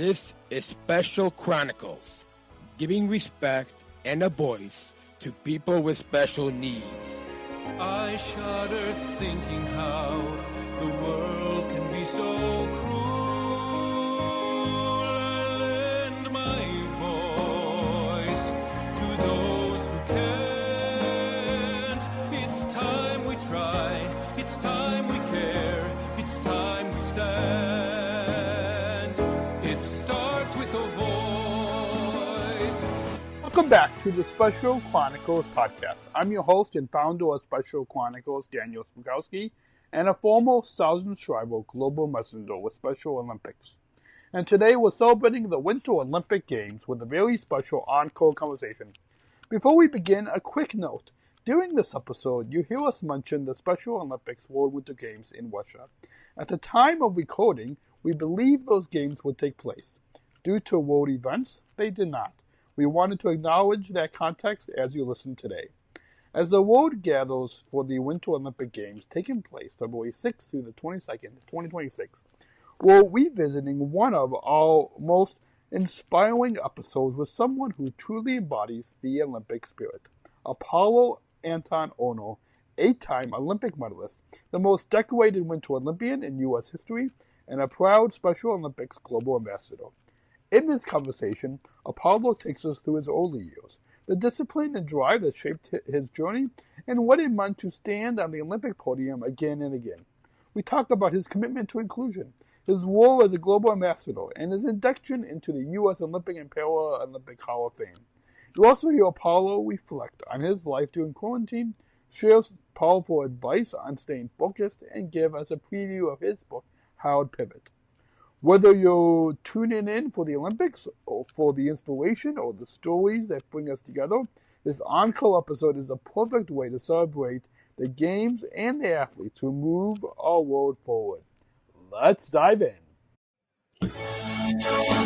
This is Special Chronicles, giving respect and a voice to people with special needs. I shudder thinking how the world can be so cruel. I lend my voice to those who can't. It's time we try, it's time we care, it's time we stand. It starts with a voice. Welcome back to the Special Chronicles Podcast. I'm your host and founder of Special Chronicles, Daniel Smukowski, and a former Thousand Shriver Global Messenger with Special Olympics. And today we're celebrating the Winter Olympic Games with a very special encore conversation. Before we begin, a quick note. During this episode, you hear us mention the Special Olympics World Winter Games in Russia. At the time of recording, we believe those games would take place. Due to world events, they did not. We wanted to acknowledge that context as you listen today. As the world gathers for the Winter Olympic Games taking place February 6th through the 22nd, 2026, we're revisiting one of our most inspiring episodes with someone who truly embodies the Olympic spirit. Apolo Anton Ohno, 8-time Olympic medalist, the most decorated Winter Olympian in U.S. history, and a proud Special Olympics global ambassador. In this conversation, Apolo takes us through his early years, the discipline and drive that shaped his journey, and what it meant to stand on the Olympic podium again and again. We talk about his commitment to inclusion, his role as a global ambassador, and his induction into the U.S. Olympic and Paralympic Hall of Fame. You also hear Apolo reflect on his life during quarantine, shares powerful advice on staying focused, and give us a preview of his book, Hard Pivot. Whether you're tuning in for the Olympics, or for the inspiration, or the stories that bring us together, this encore episode is a perfect way to celebrate the games and the athletes who move our world forward. Let's dive in.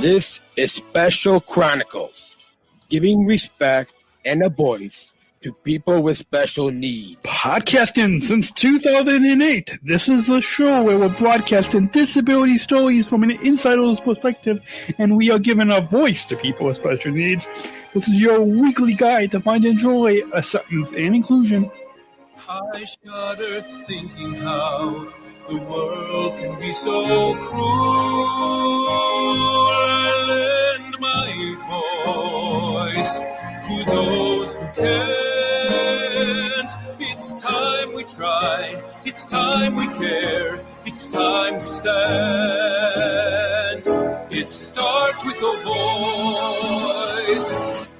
This is Special Chronicles, giving respect and a voice to people with special needs. Podcasting since 2008. This is a show where we're broadcasting disability stories from an insider's perspective, and we are giving a voice to people with special needs. This is your weekly guide to find and joy, acceptance, and inclusion. I shudder thinking how the world can be so cruel. I lend my voice to those who can't. It's time we try, it's time we care, it's time we stand. It starts with a voice.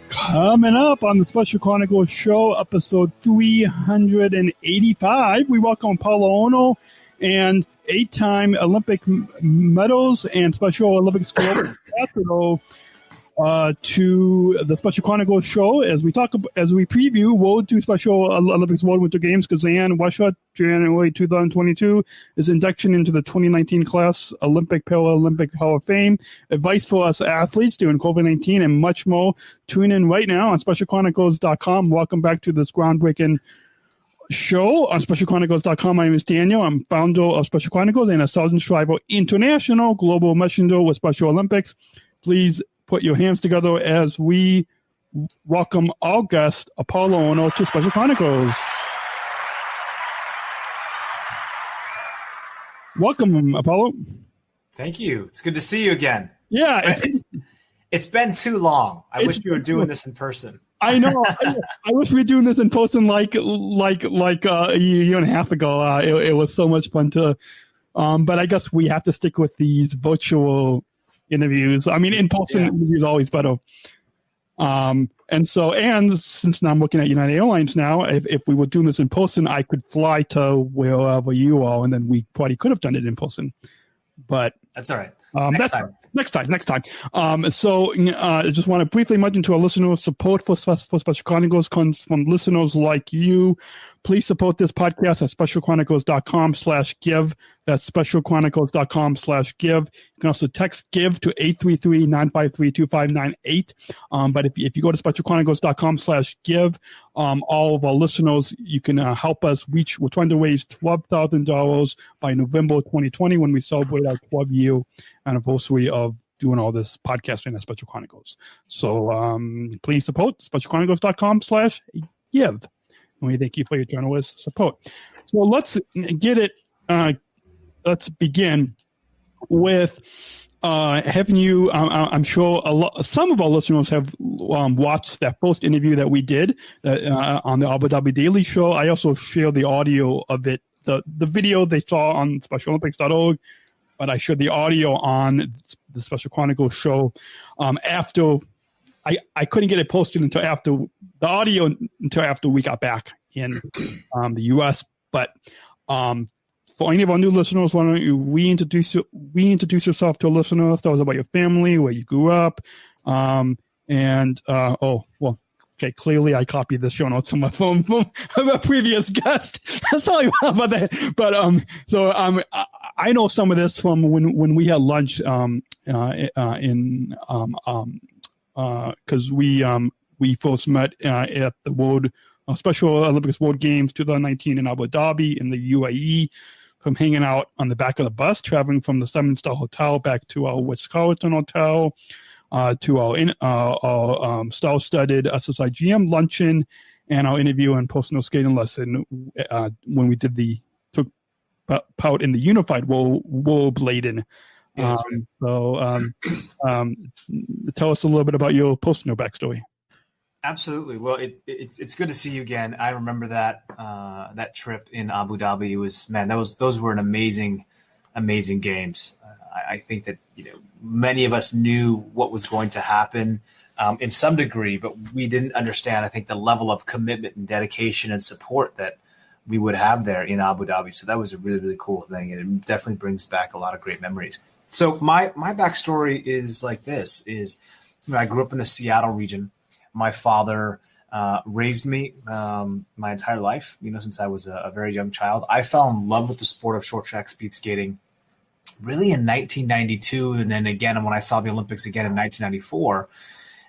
Coming up on the Special Chronicles show, episode 385, we welcome Apolo Anton and 8-time Olympic medals and Special Olympics global ambassador to the Special Chronicles show as we preview World 2 Special Olympics World Winter Games, Kazan, Russia, January 2022, is induction into the 2019 class Olympic Paralympic Hall of Fame, advice for us athletes during COVID-19, and much more. Tune in right now on specialchronicles.com. Welcome back to this groundbreaking show on specialchronicles.com. My name is Daniel. I'm founder of Special Chronicles and a Thousand Shriver International Global Messenger with Special Olympics. Please put your hands together as we welcome our guest, Apolo Anton, to Special Chronicles. Welcome, Apolo. Thank you. It's good to see you again. Yeah. It's been too long. I wish we were doing this in person. I know. I wish we were doing this in person like a year and a half ago. It was so much fun to, but I guess we have to stick with these virtual interviews. I mean, in-person interviews are always better. And since now I'm working at United Airlines now, if we were doing this in person, I could fly to wherever you are, and then we probably could have done it in person. But that's all right. Next time. I just want to briefly mention to our listeners, support for Special Chronicles comes from listeners like you. Please support this podcast at specialchronicles.com/give. That's specialchronicles.com/give. You can also text GIVE to 833-953-2598. But if you go to specialchronicles.com/give, all of our listeners, you can help us reach. We're trying to raise $12,000 by November 2020 when we celebrate our 12-year anniversary of doing all this podcasting at Special Chronicles. So please support specialchronicles.com/give. And we thank you for your generous support. So let's get it. Let's begin with having you. I'm sure some of our listeners have watched that first interview that we did on the Abu Dhabi Daily Show. I also shared the audio of it, the video they saw on SpecialOlympics.org, but I shared the audio on the Special Chronicles show after. I couldn't get it posted until after the audio until after we got back in the U.S. But for any of our new listeners, why don't you reintroduce yourself to a listener? Tell us about your family, where you grew up, okay. Clearly, I copied the show notes on my phone from a previous guest. Sorry about that. But I know some of this from when we had lunch because we first met at the World Special Olympics World Games 2019 in Abu Dhabi in the UAE, from hanging out on the back of the bus, traveling from the 7-star hotel back to our Ritz-Carlton hotel, to our star-studded SSIGM luncheon, and our interview and personal skating lesson when we took part in the unified rollerblading. Tell us a little bit about your personal backstory. Absolutely. Well, it's good to see you again. I remember that trip in Abu Dhabi. It was, man, those were an amazing games. I think that many of us knew what was going to happen in some degree, but we didn't understand, I think, the level of commitment and dedication and support that we would have there in Abu Dhabi. So that was a really, really cool thing, and it definitely brings back a lot of great memories. So my backstory is like this: I grew up in the Seattle region. My father raised me my entire life, since I was a very young child. I fell in love with the sport of short track speed skating really in 1992. And then again, when I saw the Olympics again in 1994,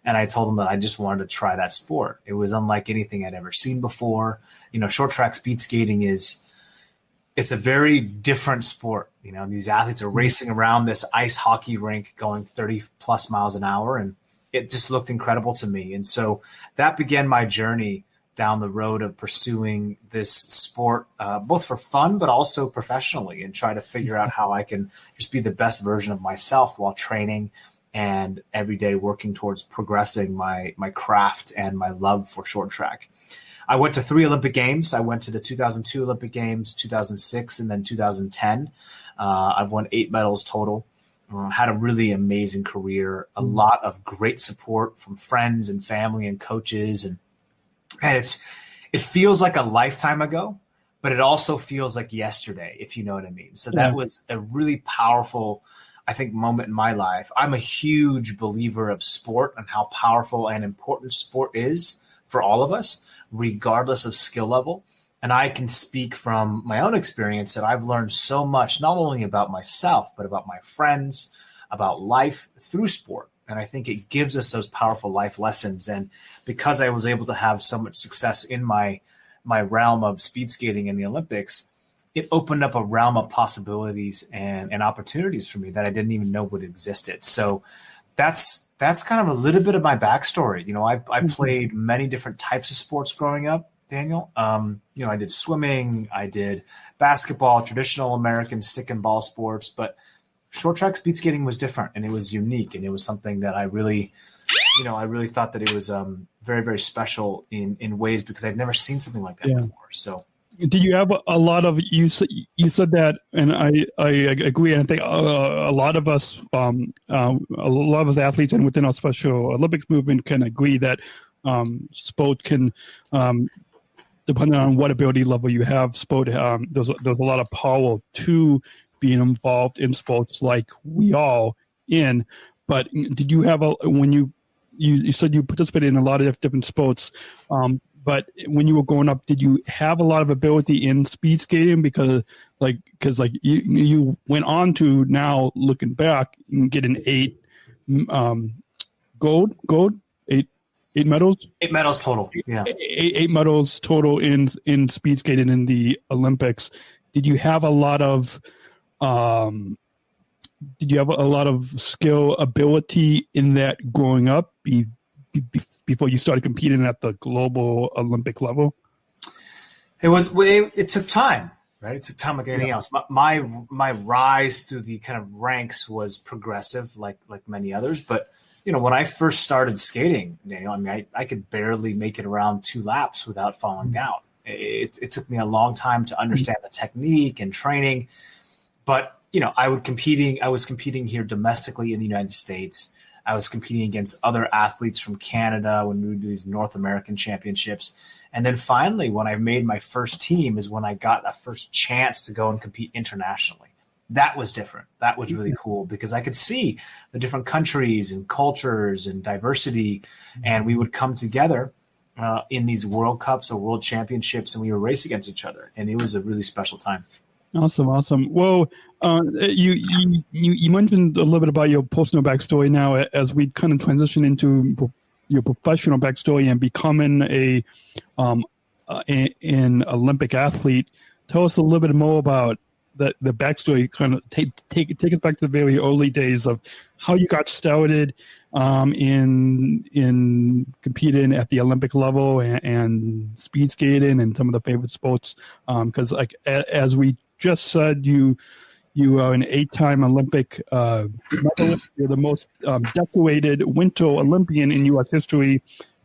and I told him that I just wanted to try that sport. It was unlike anything I'd ever seen before. Short track speed skating it's a very different sport. These athletes are racing around this ice hockey rink going 30 plus miles an hour, and it just looked incredible to me. And so that began my journey down the road of pursuing this sport, both for fun, but also professionally, and try to figure out how I can just be the best version of myself while training and every day working towards progressing my craft and my love for short track. I went to 3 Olympic Games. I went to the 2002 Olympic Games, 2006, and then 2010. I've won 8 medals total. Had a really amazing career, a lot of great support from friends and family and coaches. And it feels like a lifetime ago, but it also feels like yesterday, if you know what I mean. So that was a really powerful, I think, moment in my life. I'm a huge believer of sport and how powerful and important sport is for all of us, regardless of skill level. And I can speak from my own experience that I've learned so much, not only about myself, but about my friends, about life through sport. And I think it gives us those powerful life lessons. And because I was able to have so much success in my realm of speed skating in the Olympics, it opened up a realm of possibilities and opportunities for me that I didn't even know would existed. So that's kind of a little bit of my backstory. I played many different types of sports growing up, Daniel. I did swimming, I did basketball, traditional American stick and ball sports, but short track speed skating was different, and it was unique, and it was something that I really thought that it was very, very special in ways because I'd never seen something like that before. So did you have a lot of, you said that, and I agree. And I think a lot of us athletes and within our Special Olympics movement can agree that sport can, depending on what ability level you have, sport, there's a lot of power to being involved in sports like we all in. But did you have when you said you participated in a lot of different sports, but when you were growing up, did you have a lot of ability in speed skating? Because you went on to, now looking back, and get an 8 gold, 8 medals? 8 medals total. Yeah. 8 medals total in speed skating in the Olympics. Did you have a lot of did you have a lot of skill ability in that growing up before you started competing at the global Olympic level? It took time, right? It took time like anything else. My rise through the kind of ranks was progressive, like many others. But when I first started skating, Daniel, I mean, I could barely make it around 2 laps without falling down. It took me a long time to understand the technique and training. But I was competing here domestically in the United States. I was competing against other athletes from Canada when we would do these North American championships. And then finally, when I made my first team is when I got a first chance to go and compete internationally. That was different. That was really cool because I could see the different countries and cultures and diversity, and we would come together in these World Cups or World Championships, and we would race against each other. And it was a really special time. Awesome. Well, you mentioned a little bit about your personal backstory now as we kind of transition into your professional backstory and becoming an Olympic athlete. Tell us a little bit more about the backstory. Kind of take us back to the very early days of how you got started in competing at the Olympic level and speed skating and some of the favorite sports. Because as we just said, you are an 8-time Olympic medalist. You're the most decorated Winter Olympian in U.S. history,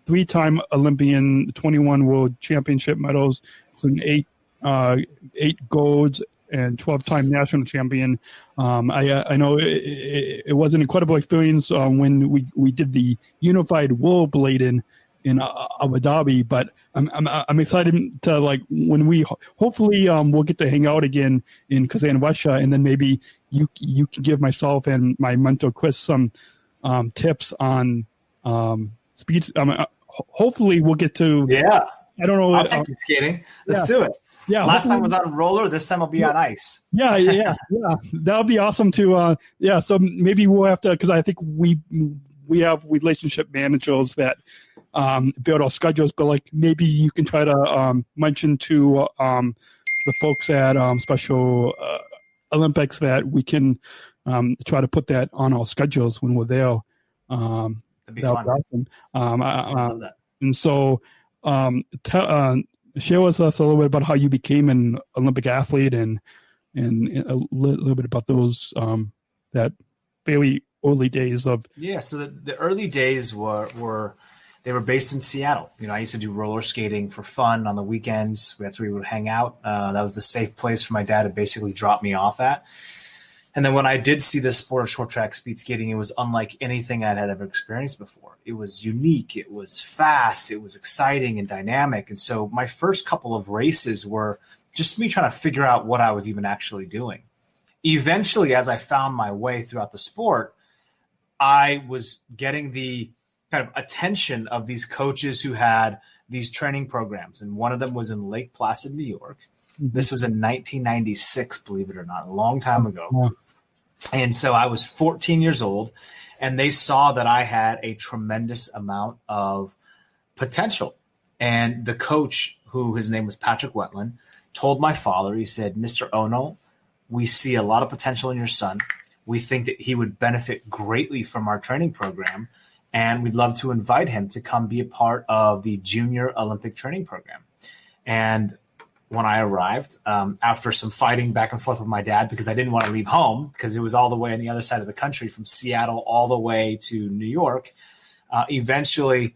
3-time Olympian, 21 World Championship medals, including 8 golds and 12-time national champion. I know it was an incredible experience when we did the unified rollerblading in Abu Dhabi, but I'm excited to when we hopefully we'll get to hang out again in Kazan, Russia, and then maybe you can give myself and my mentor Chris some tips on speeds. Hopefully we'll get to. Yeah, I don't know. I'll take you skating. Let's do it. Yeah. Last time was on roller. This time I'll be on ice. Yeah. That'll be awesome too. So maybe we'll have to, because I think we have relationship managers that build our schedules, but maybe you can try to mention to the folks at Special Olympics that we can try to put that on our schedules when we're there. That'd be fun. Awesome. I love that. And so share with us a little bit about how you became an Olympic athlete and a little bit about those that very early days of. Yeah, so the early days were they were based in Seattle. I used to do roller skating for fun on the weekends. That's where we would hang out. That was the safe place for my dad to basically drop me off at. And then when I did see this sport of short track speed skating, it was unlike anything I'd had ever experienced before. It was unique. It was fast. It was exciting and dynamic. And so my first couple of races were just me trying to figure out what I was even actually doing. Eventually, as I found my way throughout the sport, I was getting the kind of attention of these coaches who had these training programs. And one of them was in Lake Placid, New York. This was in 1996, believe it or not, a long time ago. Yeah. And so I was 14 years old, and they saw that I had a tremendous amount of potential. And the coach, who his name was Patrick Wetland, told my father, he said, "Mr. Ohno, we see a lot of potential in your son. We think that he would benefit greatly from our training program, and we'd love to invite him to come be a part of the Junior Olympic training program." And when I arrived, after some fighting back and forth with my dad, because I didn't want to leave home because it was all the way on the other side of the country from Seattle all the way to New York, eventually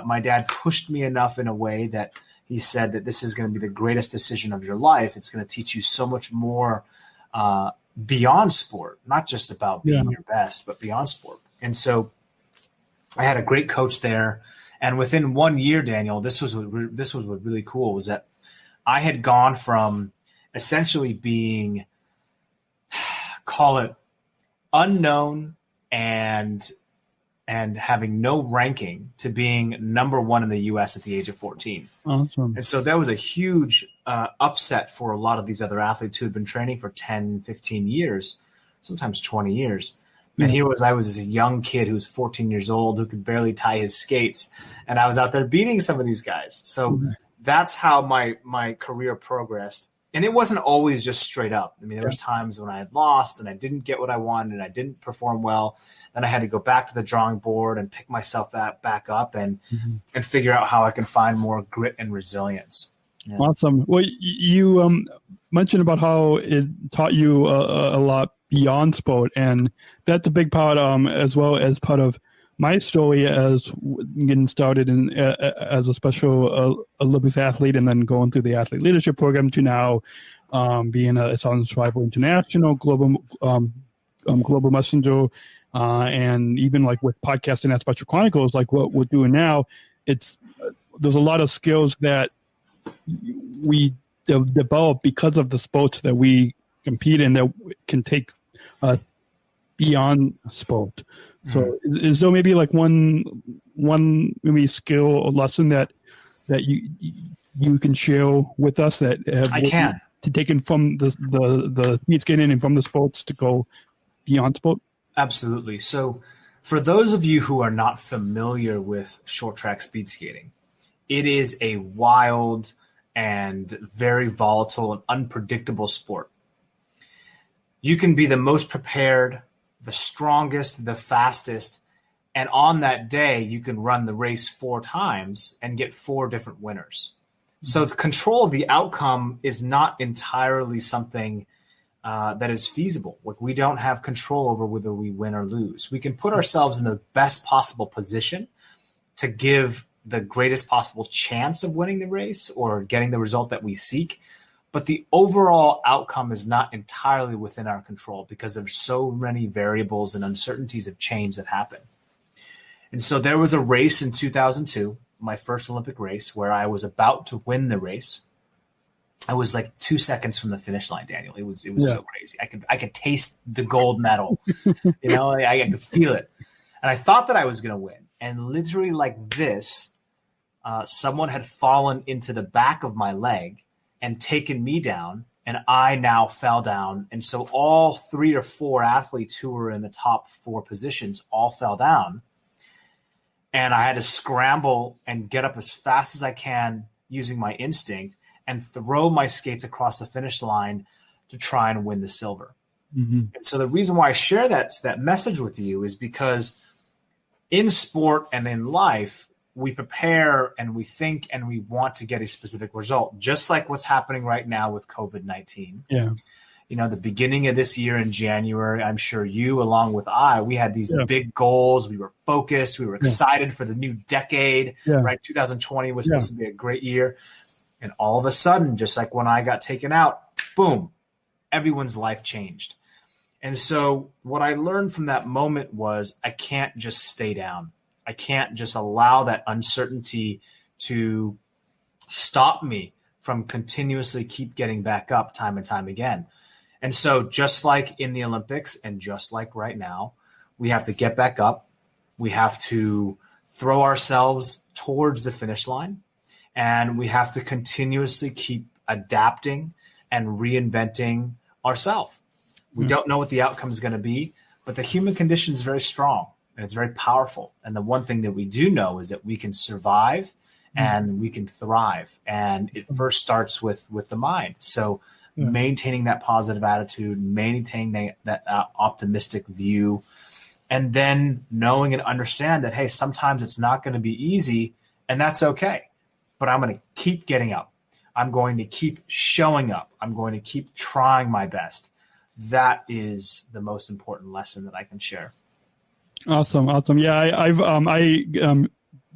my dad pushed me enough in a way that he said that this is going to be the greatest decision of your life. It's going to teach you so much more beyond sport, not just about being your best, but beyond sport. And so I had a great coach there. And within 1 year, Daniel, this was what really cool was that I had gone from essentially being, call it unknown and having no ranking to being number 1 in the U.S. at the age of 14. Awesome. And so that was a huge upset for a lot of these other athletes who had been training for 10, 15 years, sometimes 20 years. And here I was as a young kid who was 14 years old who could barely tie his skates. And I was out there beating some of these guys. So that's how my career progressed. And it wasn't always just straight up. I mean, there was times when I had lost and I didn't get what I wanted and I didn't perform well. Then I had to go back to the drawing board and pick myself back up and figure out how I can find more grit and resilience. Yeah. Awesome. Well, you mentioned about how it taught you a lot beyond sport, and that's a big part, as well as part of my story as getting started as a Special Olympics athlete, and then going through the athlete leadership program to now being a Southern Tribal International global messenger, and even like with podcasting at Special Chronicles, like what we're doing now. There's a lot of skills that we develop because of the sports that we compete in that can take beyond sport. So is there maybe like one maybe skill or lesson that you can share with us that I can to take in from the speed skating and from the sports to go beyond sport? Absolutely. So for those of you who are not familiar with short track speed skating, it is a wild and very volatile and unpredictable sport. You can be the most prepared, the strongest, the fastest, and on that day, you can run the race 4 times and get 4 different winners. So the control of the outcome is not entirely something that is feasible. Like, we don't have control over whether we win or lose. We can put ourselves in the best possible position to give the greatest possible chance of winning the race or getting the result that we seek. But the overall outcome is not entirely within our control because there's so many variables and uncertainties of change that happen. And so there was a race in 2002, my first Olympic race, where I was about to win the race. I was like 2 seconds from the finish line, Daniel. It was so crazy. I could taste the gold medal. I could feel it. And I thought that I was going to win. And literally like this, someone had fallen into the back of my leg and taken me down, and I now fell down. And so all 3 or 4 athletes who were in the top 4 positions all fell down. And I had to scramble and get up as fast as I can using my instinct and throw my skates across the finish line to try and win the silver. And so the reason why I share that message with you is because in sport and in life, we prepare and we think and we want to get a specific result, just like what's happening right now with COVID-19. Yeah. The beginning of this year in January, I'm sure you, along with we had these big goals. We were focused. We were excited for the new decade, right? 2020 was supposed to be a great year. And all of a sudden, just like when I got taken out, boom, everyone's life changed. And so what I learned from that moment was I can't just stay down. I can't just allow that uncertainty to stop me from continuously keep getting back up time and time again. And so just like in the Olympics and just like right now, we have to get back up. We have to throw ourselves towards the finish line, and we have to continuously keep adapting and reinventing ourselves. We don't know what the outcome is going to be, but the human condition is very strong. And it's very powerful. And the one thing that we do know is that we can survive and we can thrive. And it first starts with the mind. So maintaining that positive attitude, maintaining that optimistic view, and then knowing and understand that, hey, sometimes it's not going to be easy, and that's okay. But I'm going to keep getting up. I'm going to keep showing up. I'm going to keep trying my best. That is the most important lesson that I can share. Awesome. Yeah,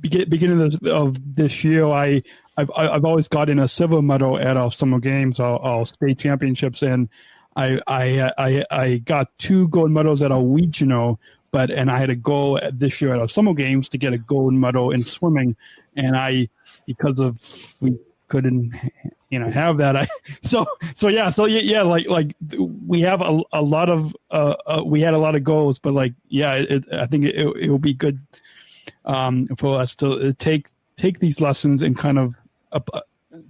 beginning of this year, I've always gotten a silver medal at our summer games, our state championships, and I got 2 gold medals at our regional, and I had a goal this year at our summer games to get a gold medal in swimming, and because we couldn't have that, we have a lot of we had a lot of goals, but I think it will be good for us to take these lessons and kind of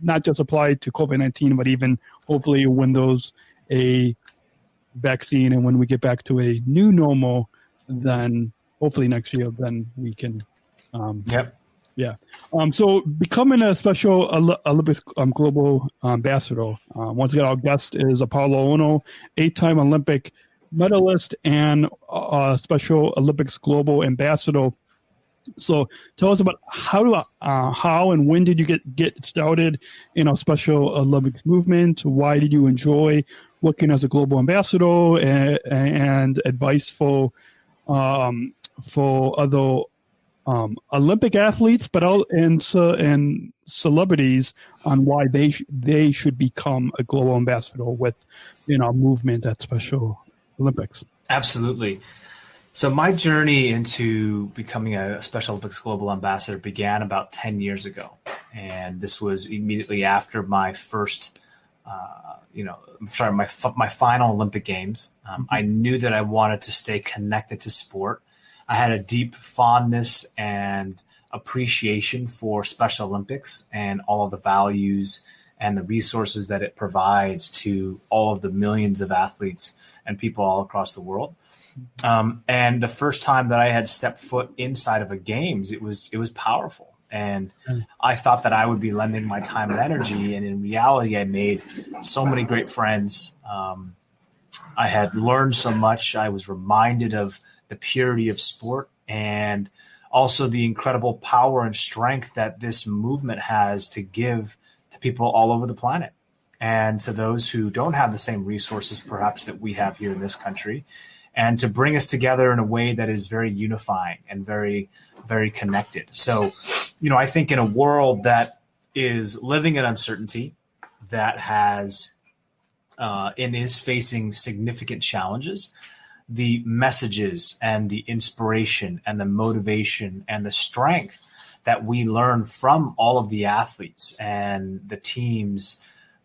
not just apply to COVID-19, but even hopefully when there's a vaccine and when we get back to a new normal, then hopefully next year, then we can Yeah. So becoming a Special Olympics global ambassador. Once again, our guest is Apolo Anton, 8-time Olympic medalist and Special Olympics global ambassador. So tell us about how and when did you get started in our Special Olympics movement? Why did you enjoy working as a global ambassador and advice for other Olympic athletes, and celebrities on why they should become a global ambassador with movement at Special Olympics? Absolutely. So my journey into becoming a Special Olympics global ambassador began about 10 years ago. And this was immediately after my first, my final Olympic Games. I knew that I wanted to stay connected to sport. I had a deep fondness and appreciation for Special Olympics and all of the values and the resources that it provides to all of the millions of athletes and people all across the world. And the first time that I had stepped foot inside of a games, it was powerful. And I thought that I would be lending my time and energy. And in reality, I made so many great friends. I had learned so much. I was reminded of the purity of sport and also the incredible power and strength that this movement has to give to people all over the planet and to those who don't have the same resources perhaps that we have here in this country, and to bring us together in a way that is very unifying and very, very connected. So, I think in a world that is living in uncertainty, that has and is facing significant challenges, the messages and the inspiration and the motivation and the strength that we learn from all of the athletes and the teams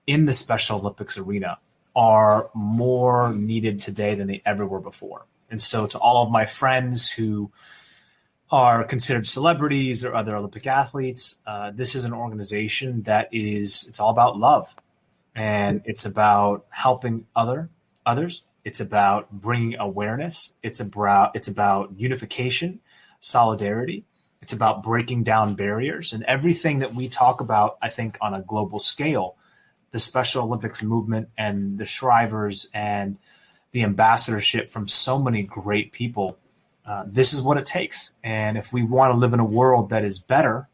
in the Special Olympics arena are more needed today than they ever were before. And so to all of my friends who are considered celebrities or other Olympic athletes, this is an organization it's all about love, and it's about helping others. It's about bringing awareness. It's about unification, solidarity. It's about breaking down barriers, and everything that we talk about, I think, on a global scale. The Special Olympics movement and the Shrivers and the ambassadorship from so many great people. This is what it takes. And if we want to live in a world that is better,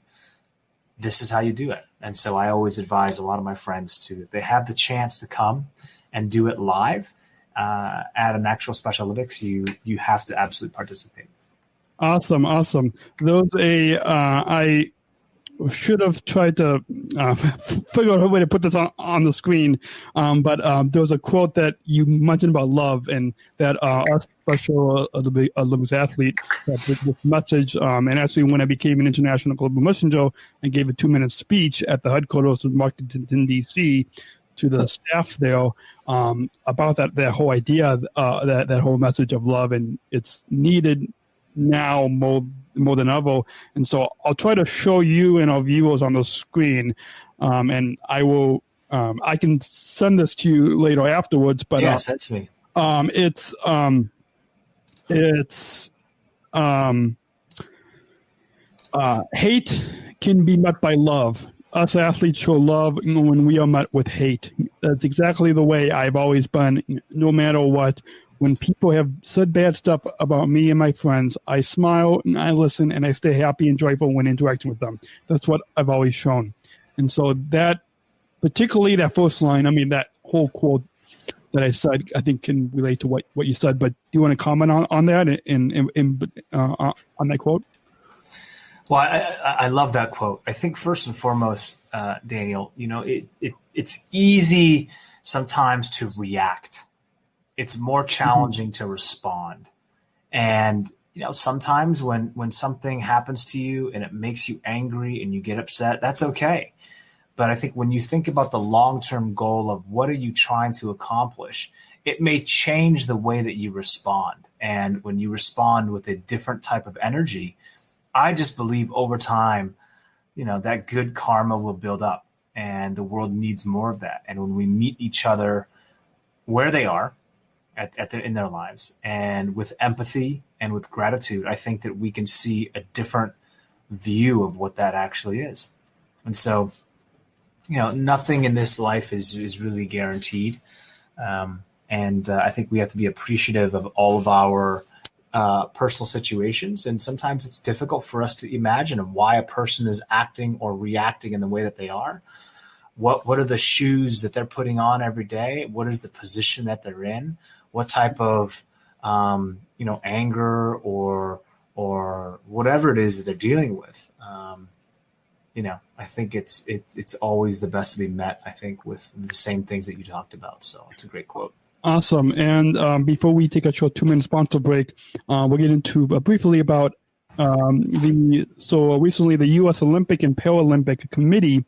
this is how you do it. And so I always advise a lot of my friends to, if they have the chance to come and do it live at an actual Special Olympics, you have to absolutely participate. Awesome. I should have tried to figure out a way to put this on the screen. But there was a quote that you mentioned about love, and that our Special Olympics athlete, this message, and actually when I became an international global messenger and gave a 2-minute speech at the headquarters of Washington, D.C., to the staff there about that whole idea, that whole message of love, and it's needed now more than ever. And so I'll try to show you and our viewers on the screen, and I will I can send this to you later afterwards. But send to me. Hate can be met by love. Us athletes show love when we are met with hate. That's exactly the way I've always been, no matter what. When people have said bad stuff about me and my friends, I smile and I listen and I stay happy and joyful when interacting with them. That's what I've always shown. And so that, particularly that first line, that whole quote that I said, I think can relate to what you said. But do you want to comment on that on that quote? Well, I love that quote. I think first and foremost, Daniel, it's easy sometimes to react. It's more challenging to respond. And, sometimes when something happens to you and it makes you angry and you get upset, that's okay. But I think when you think about the long-term goal of what are you trying to accomplish, it may change the way that you respond. And when you respond with a different type of energy, I just believe over time, that good karma will build up, and the world needs more of that. And when we meet each other where they are, in their lives, and with empathy and with gratitude, I think that we can see a different view of what that actually is. And so, nothing in this life is really guaranteed. And I think we have to be appreciative of all of our personal situations. And sometimes it's difficult for us to imagine why a person is acting or reacting in the way that they are. What are the shoes that they're putting on every day? What is the position that they're in? What type of, anger or whatever it is that they're dealing with? I think it's always the best to be met, I think, with the same things that you talked about. So it's a great quote. Awesome. And before we take a short 2-minute sponsor break, we'll get into briefly about recently the U.S. Olympic and Paralympic Committee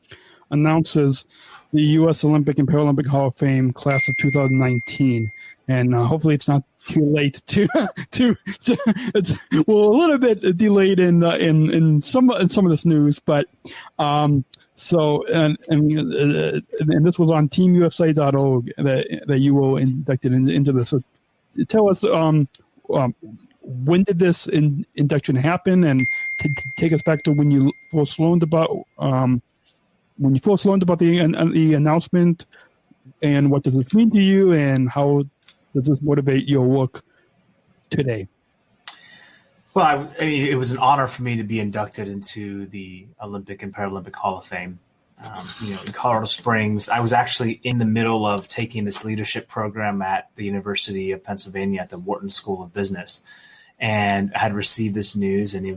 announces the U.S. Olympic and Paralympic Hall of Fame class of 2019. And hopefully it's not too late to it's a little bit delayed in some of this news, but so and this was on teamusa.org that you were inducted into this. So tell us when did this induction happen, and take us back to when you first learned about the announcement, and what does this mean to you, and how does this motivate your work today? Well, it was an honor for me to be inducted into the Olympic and Paralympic Hall of Fame. In Colorado Springs, I was actually in the middle of taking this leadership program at the University of Pennsylvania at the Wharton School of Business, and I had received this news, and it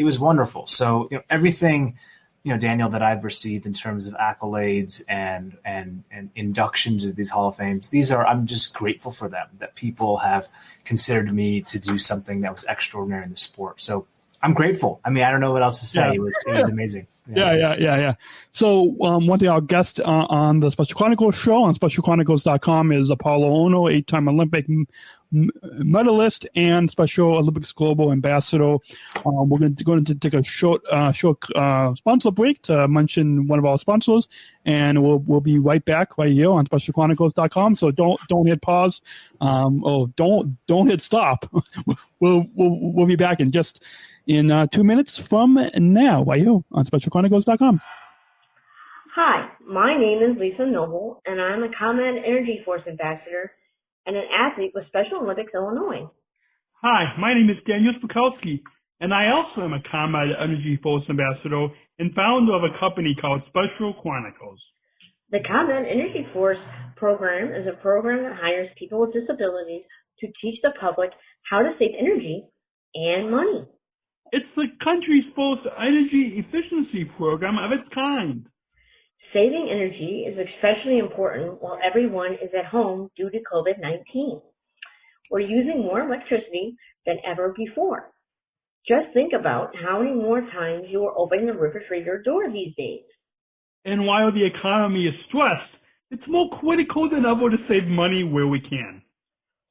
was wonderful. So everything, Daniel, that I've received in terms of accolades and inductions of these Hall of Fames, I'm just grateful for them, that people have considered me to do something that was extraordinary in the sport. So I'm grateful. I don't know what else to say. Yeah. It was amazing. Yeah. So one thing, our guest on the Special Chronicles show on specialchronicles.com is Apolo Anton Ohno, 8-time Olympic medalist and Special Olympics Global Ambassador. We're going to take a short sponsor break to mention one of our sponsors, and we'll be right back right here on specialchronicles.com. So don't hit pause, or don't hit stop. We'll be back in 2 minutes from now right here on specialchronicles.com. Hi, my name is Lisa Noble, and I'm a ComEd Energy Force Ambassador and an athlete with Special Olympics Illinois. Hi, my name is Daniel Spakowski, and I also am a ComEd Energy Force Ambassador and founder of a company called Special Chronicles. The ComEd Energy Force program is a program that hires people with disabilities to teach the public how to save energy and money. It's the country's first energy efficiency program of its kind. Saving energy is especially important while everyone is at home due to COVID-19. We're using more electricity than ever before. Just think about how many more times you are opening the refrigerator door these days. And while the economy is stressed, it's more critical than ever to save money where we can.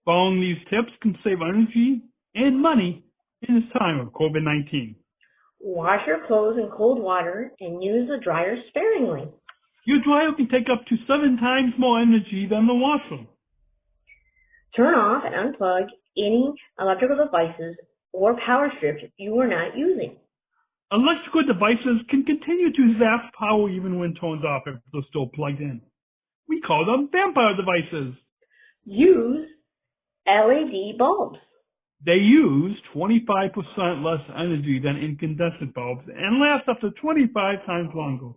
Following these tips can save energy and money in this time of COVID-19. Wash your clothes in cold water and use the dryer sparingly. Your dryer can take up to 7 times more energy than the washer. Turn off and unplug any electrical devices or power strips you are not using. Electrical devices can continue to zap power even when turned off if they're still plugged in. We call them vampire devices. Use LED bulbs. They use 25% less energy than incandescent bulbs and last up to 25 times longer,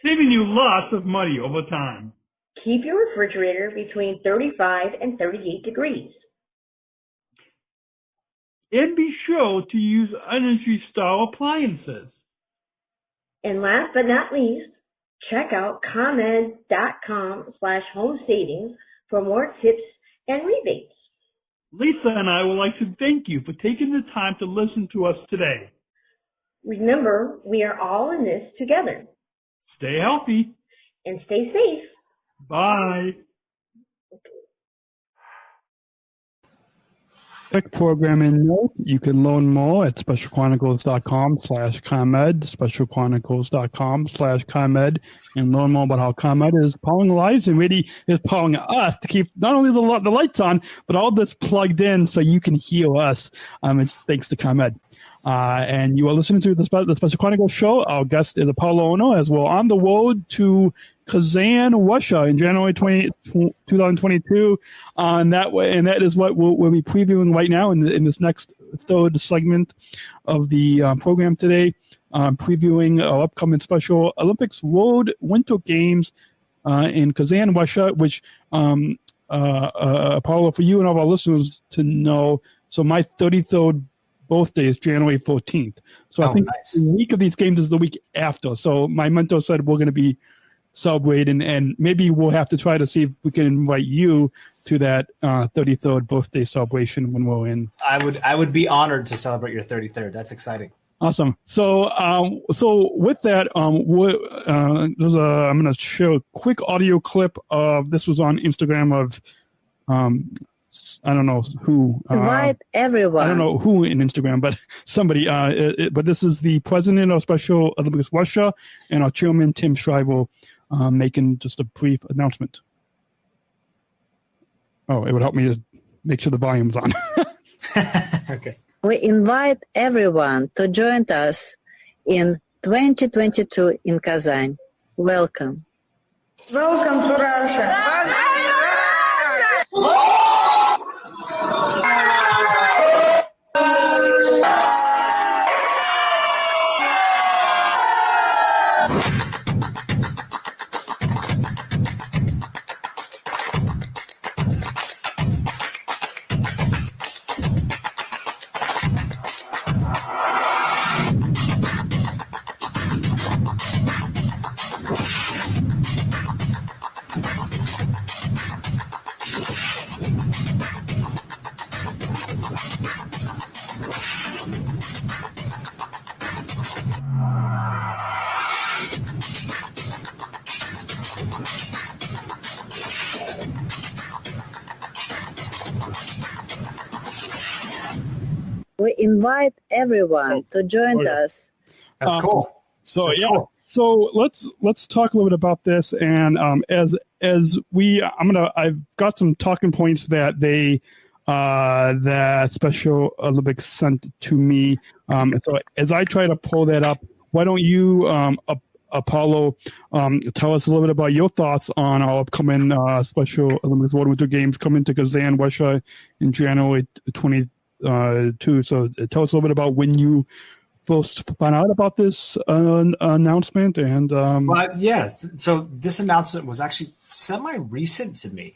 saving you lots of money over time. Keep your refrigerator between 35 and 38 degrees. And be sure to use Energy Star appliances. And last but not least, check out ComEd.com/home savings for more tips and rebates. Lisa and I would like to thank you for taking the time to listen to us today. Remember, we are all in this together. Stay healthy. And stay safe. Bye. Quick programming note, you can learn more at specialchronicles.com/ComEd, specialchronicles.com/ComEd, and learn more about how ComEd is powering lives and really is powering us to keep not only the lights on, but all this plugged in so you can hear us. It's thanks to ComEd. And you are listening to the Special Chronicles show. Our guest is Apolo Anton, as well on the road to Kazan, Russia in January 2022. And that is what we'll be previewing right now in this next third segment of the program today, previewing our upcoming Special Olympics World Winter Games in Kazan, Russia, which, Apollo, for you and all our listeners to know, so my 33rd birthday is January 14th. So I think the week of these games is the week after. So my mentor said we're going to be celebrating, and maybe we'll have to try to see if we can invite you to that 33rd birthday celebration when we're in. I would be honored to celebrate your 33rd. That's exciting. Awesome. So with that, I'm going to share a quick audio clip of, this was on Instagram of, I don't know who. Invite everyone. I don't know who in Instagram, but somebody. But this is the president of Special Olympics Russia and our chairman, Tim Shriver, making just a brief announcement. Oh, it would help me to make sure the volume's on. Okay. We invite everyone to join us in 2022 in Kazan. Welcome. Welcome to Russia. We invite everyone to join us. That's cool. So That's yeah. cool. So let's talk a little bit about this. And I've got some talking points that that Special Olympics sent to me. And so as I try to pull that up, why don't you, Apollo, tell us a little bit about your thoughts on our upcoming Special Olympics World Winter Games coming to Kazan, Russia in January 2022. So tell us a little bit about when you first found out about this announcement. And so this announcement was actually semi-recent to me.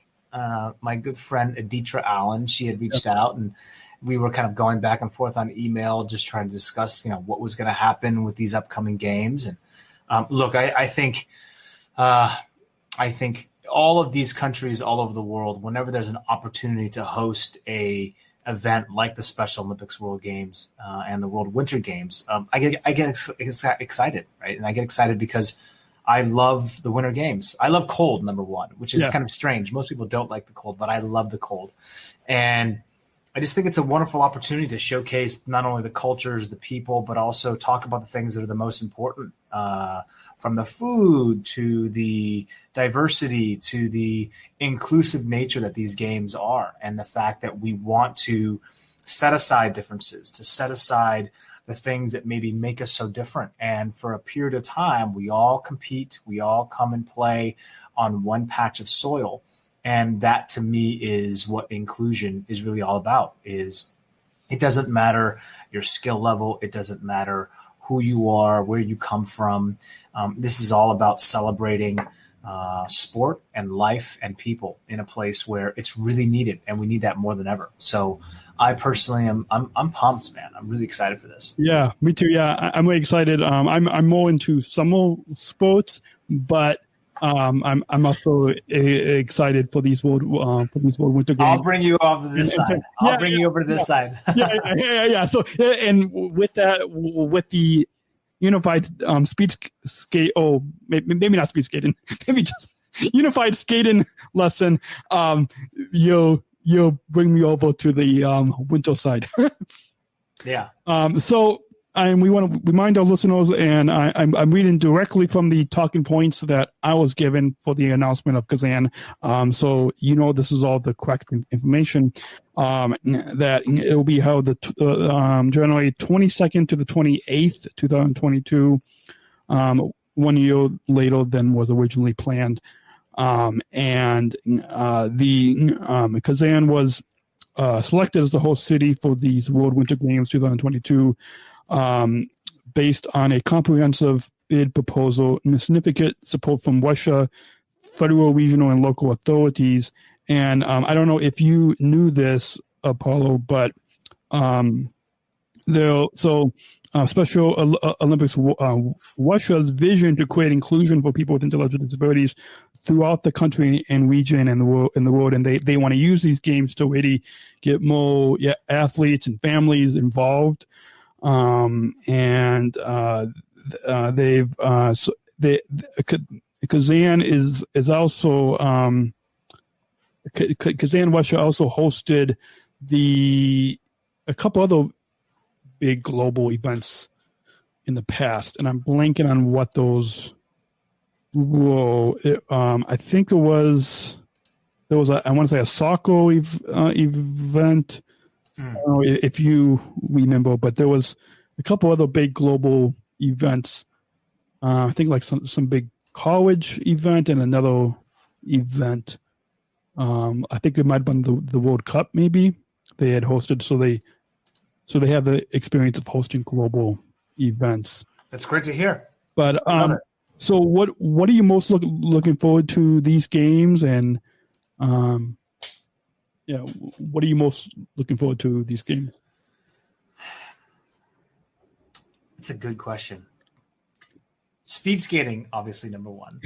My good friend Aditra Allen, she had reached out, and we were kind of going back and forth on email, just trying to discuss, what was going to happen with these upcoming games. And look, I think all of these countries all over the world, whenever there's an opportunity to host a event like the Special Olympics World Games and the World Winter Games, I get excited, right? And I get excited because I love the Winter Games. I love cold, number one, which is kind of strange. Most people don't like the cold, but I love the cold. And I just think it's a wonderful opportunity to showcase not only the cultures, the people, but also talk about the things that are the most important, from the food to the diversity to the inclusive nature that these games are, and the fact that we want to set aside differences, to set aside the things that maybe make us so different. And for a period of time, we all compete, we all come and play on one patch of soil. And that, to me, is what inclusion is really all about. Is it doesn't matter your skill level. It doesn't matter who you are, where you come from. This is all about celebrating sport and life and people in a place where it's really needed, and we need that more than ever. So I personally I'm pumped, man. I'm really excited for this. Yeah, me too. Yeah, I'm really excited. I'm more into summer sports, but I'm also excited for these World Winter Games. I'll bring you over to this side. I'll bring you over to this side. Yeah. So, and with that, with the unified speed skate, maybe not speed skating, maybe just unified skating lesson, you'll bring me over to the winter side. Yeah. So and we want to remind our listeners, and I'm reading directly from the talking points that I was given for the announcement of Kazan. So this is all the correct information. That it will be held January 22nd to the 28th, 2022. 1 year later than was originally planned. And the Kazan was selected as the host city for these World Winter Games 2022 based on a comprehensive bid proposal and significant support from Russia, federal, regional, and local authorities. And I don't know if you knew this, Apollo, but Special Olympics Russia's vision to create inclusion for people with intellectual disabilities throughout the country and region and the world, and they want to use these games to really get more athletes and families involved. Kazan is also Kazan, Russia also hosted a couple other big global events in the past, and I'm blanking on what those were. I think there was I want to say a soccer event. I don't know if you remember, but there was a couple other big global events. I think like some big college event and another event. I think it might have been the World Cup, maybe they had hosted. So they have the experience of hosting global events. That's great to hear. But so what are you most looking forward to these games, and what are you most looking forward to these games? It's a good question. Speed skating, obviously, number one.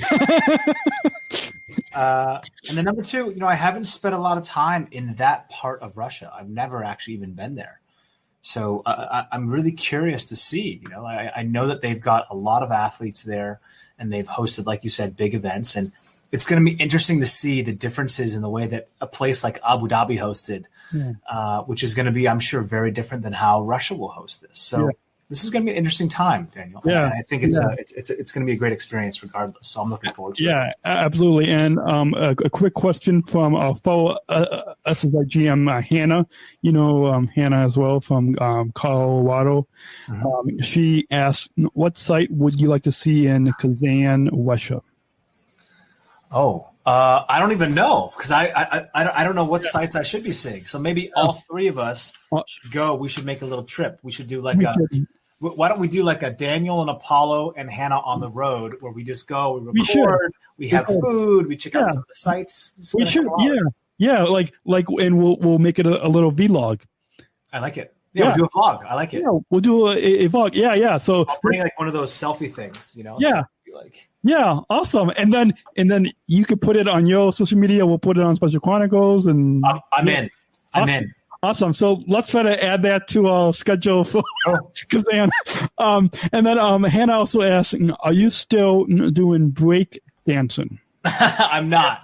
And then number two, I haven't spent a lot of time in that part of Russia. I've never actually even been there. So I'm really curious to see. I know that they've got a lot of athletes there, and they've hosted, like you said, big events. And it's going to be interesting to see the differences in the way that a place like Abu Dhabi hosted, which is going to be, I'm sure, very different than how Russia will host this. So this is going to be an interesting time, Daniel. Yeah, and I think it's going to be a great experience regardless. So I'm looking forward to it. Yeah, absolutely. And a quick question from our fellow SSI GM, Hannah. Hannah as well from Colorado. Mm-hmm. She asked, what site would you like to see in Kazan, Russia? Oh, I don't even know, because I don't know what sites I should be seeing. So maybe all three of us should go. We should make a little trip. We should do why don't we do like a Daniel and Apollo and Hannah on the road, where we just go, we record, we have food, we check out some of the sites. We should, and we'll make it a little vlog. I like it. Yeah, we'll do a vlog. I like it. Yeah, we'll do a vlog. Yeah. So I'll bring like one of those selfie things, Yeah. So yeah, awesome. And then you could put it on your social media. We'll put it on Special Chronicles, and I'm in. Awesome. So let's try to add that to our schedule for Kazan. And then Hannah also asked, are you still doing break dancing? I'm not.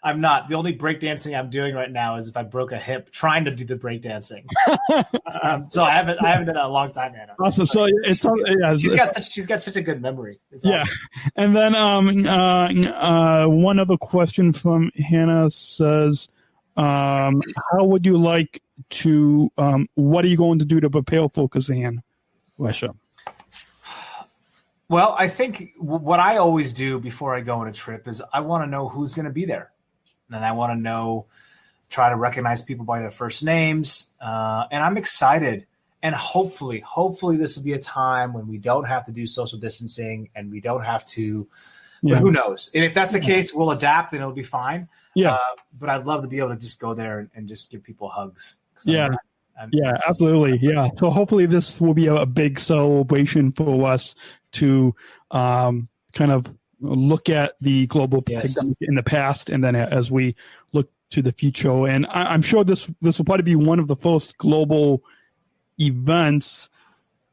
The only break dancing I'm doing right now is if I broke a hip trying to do the break dancing. So I haven't done that in a long time, Hannah. Awesome. So she's got such a good memory. It's awesome. And then one other question from Hannah says, how would you like to? What are you going to do to prepare for Kazan, Russia? Well, I think what I always do before I go on a trip is I want to know who's going to be there. And I want to try to recognize people by their first names. And I'm excited. And hopefully this will be a time when we don't have to do social distancing and we don't have to, but who knows? And if that's the case, we'll adapt and it'll be fine. Yeah. But I'd love to be able to just go there and just give people hugs. Absolutely. Yeah. So hopefully this will be a big celebration for us to kind of look at the global pandemic in the past, and then as we look to the future. And I'm sure this will probably be one of the first global events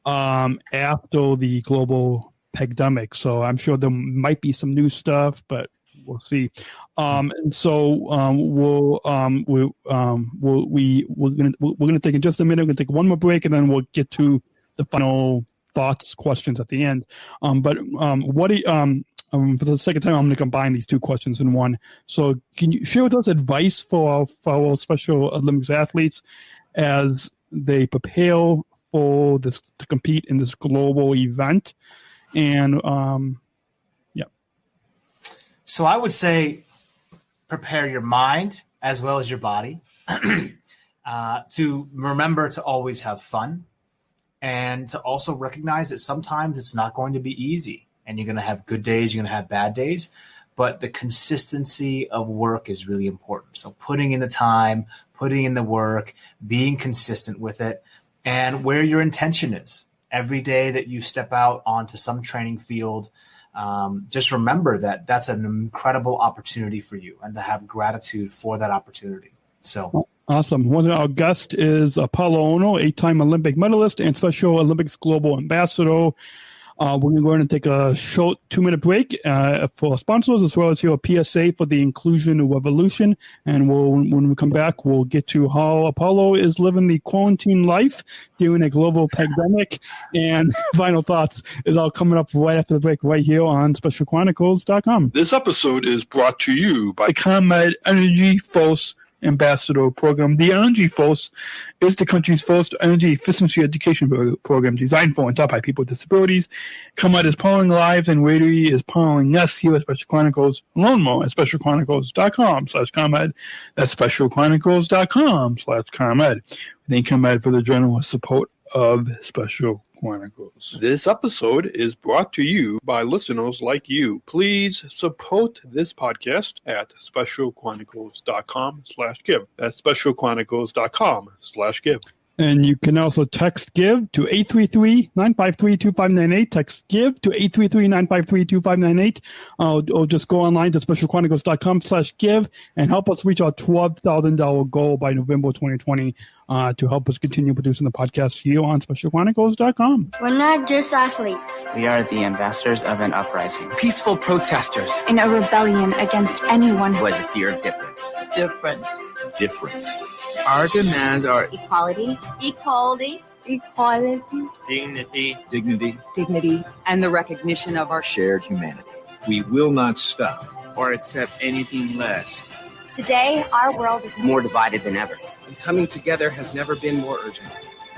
after the global pandemic. So I'm sure there might be some new stuff, but we'll see. And so we're gonna take in just a minute. We're gonna take one more break, and then we'll get to the final thoughts, questions at the end. But for the second time, I'm going to combine these two questions in one. So can you share with us advice for our fellow Special Olympics athletes as they prepare for this to compete in this global event? And So I would say prepare your mind as well as your body to remember to always have fun, and to also recognize that sometimes it's not going to be easy, and you're going to have good days, you're going to have bad days, but the consistency of work is really important. So putting in the time, putting in the work, being consistent with it, and where your intention is. Every day that you step out onto some training field, just remember that that's an incredible opportunity for you, and to have gratitude for that opportunity. So awesome. One of our guests is Apolo Anton, 8-time Olympic medalist and Special Olympics Global Ambassador. We're going to take a short 2-minute break for sponsors, as well as hear a PSA for the Inclusion Revolution. And when we come back, we'll get to how Apolo is living the quarantine life during a global pandemic. And final thoughts is all coming up right after the break, right here on SpecialChronicles.com. This episode is brought to you by The ComEd Energy Force Ambassador Program. The Energy Force is the country's first energy efficiency education program designed for and taught by people with disabilities. ComEd is powering lives, and Rady is powering us here at Special Chronicles. Learn more at specialchronicles.com/ComEd. That's specialchronicles.com/ComEd. Thank ComEd for the generous support of Special Chronicles. This episode is brought to you by listeners like you. Please support this podcast at specialchronicles.com/give. That's specialchronicles.com/give. And you can also text GIVE to 833-953-2598. Text GIVE to 833-953-2598. Or just go online to specialchronicles.com/give and help us reach our $12,000 goal by November 2020 to help us continue producing the podcast here on specialchronicles.com. We're not just athletes. We are the ambassadors of an uprising. Peaceful protesters. In a rebellion against anyone who has a fear of difference. Difference. Our demands are equality, dignity, and the recognition of our shared humanity. We will not stop Or accept anything less. Today, our world is More divided than ever. And coming together has never been more urgent.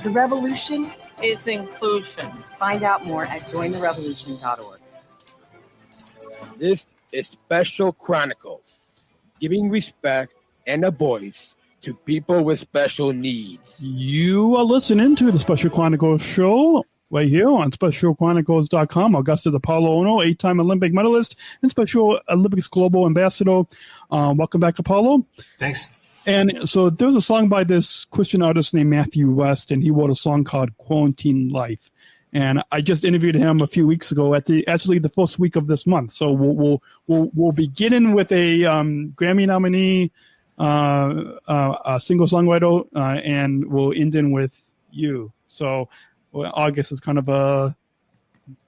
The revolution is inclusion. Find out more at jointherevolution.org. This is Special Chronicles, giving respect and a voice to people with special needs. You are listening to the Special Chronicles show right here on SpecialChronicles.com. Our guest is Apolo Anton, 8-time Olympic medalist and Special Olympics Global Ambassador. Welcome back, Apolo. Thanks. And so there's a song by this Christian artist named Matthew West, and he wrote a song called Quarantine Life. And I just interviewed him a few weeks ago at the first week of this month. So we'll begin with a Grammy nominee, a single songwriter, and we'll end in with you. So August is kind of a